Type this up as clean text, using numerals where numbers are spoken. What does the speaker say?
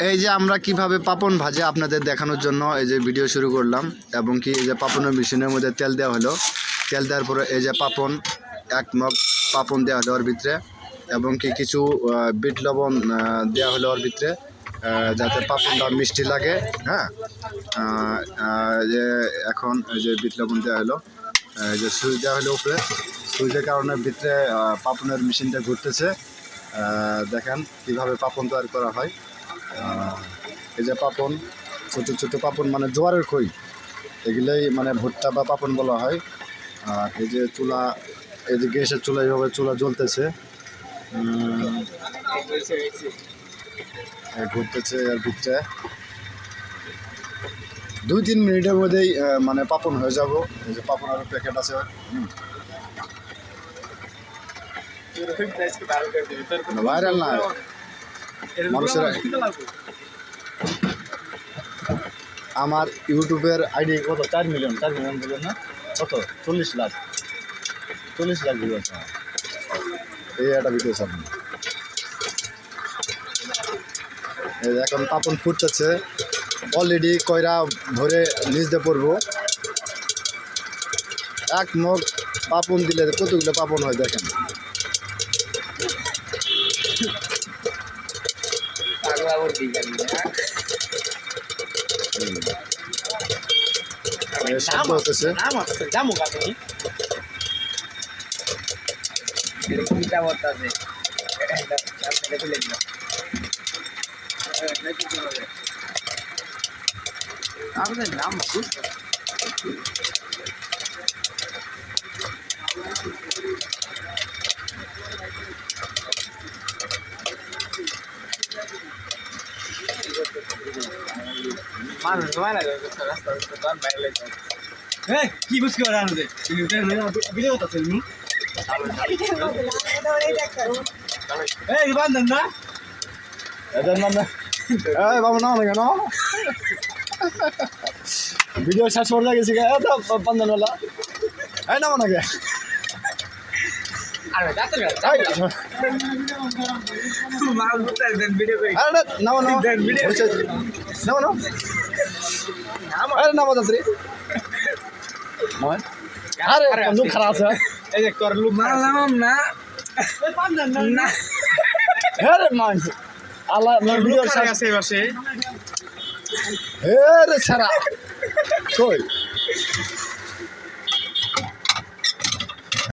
এই যে আমরা কিভাবে পাপন ভাজে আপনাদের দেখানোর জন্য এই যে ভিডিও শুরু করলাম এবং কি এই যে পাপনের মেশিনের মধ্যে তেল দেওয়া হলো। তেল দেওয়ার পরে এই যে পাপন এক মগ পাপন দেওয়া হলো ওর ভিতরে এবং কি কিছু বিট লবণ দেওয়া হলো ওর ভিতরে যাতে পাপনটা মিষ্টি লাগে। হ্যাঁ, যে এখন এই যে বিট লবণ দেওয়া হলো, যে সুইচ দেওয়া হলো উপরে। সুইচের কারণে ভিতরে পাপনের মেশিনটা ঘুরতেছে। দেখেন কিভাবে পাপন তৈরি করা হয়। এই যে পাপন, ছোটো ছোটো পাপন মানে জোয়ারের খই, এগুলোই মানে ভুট্টা বা পাপন বলা হয়। আর এই যে চুলা, এই যে গ্যাসের চুলা, এইভাবে চুলা জ্বলতেছে, ঘুরতেছে। এর ভিতরে 2-3 মিনিটের মধ্যেই মানে পাপন হয়ে যাব। এই যে পাপনের প্যাকেট আছে, ভাইরাল না মানুষের। আমার ইউটিউবের আইডি কত, 4 মিলিয়ন বলবেন না, কত 40 লাখ ভিউ আছে। এই একটা ভিডিও আছে আপনি। এই এখন পাপন ফুটতেছে, অলরেডি কয়রা ভরে নিচ দিয়ে পড়বো। এক মগ পাপন দিলে কতগুলো পাপন হয় দেখেন। শব্দ হতেছে। কি বুঝতে পারে ভিডিও করতে বান্ধব না এদের মানে বাবু নাও না কেন ভিডিও শেষ করে গেছি পান্দানওয়ালা। এই নামো নাকি নামো যাত্রী। আরে লোক খারাপ আছে, এই যে তোর লোক না হ্যাঁ রে মাংস আল্লাহ ভিডিও আছে হে রে ছাড়া কই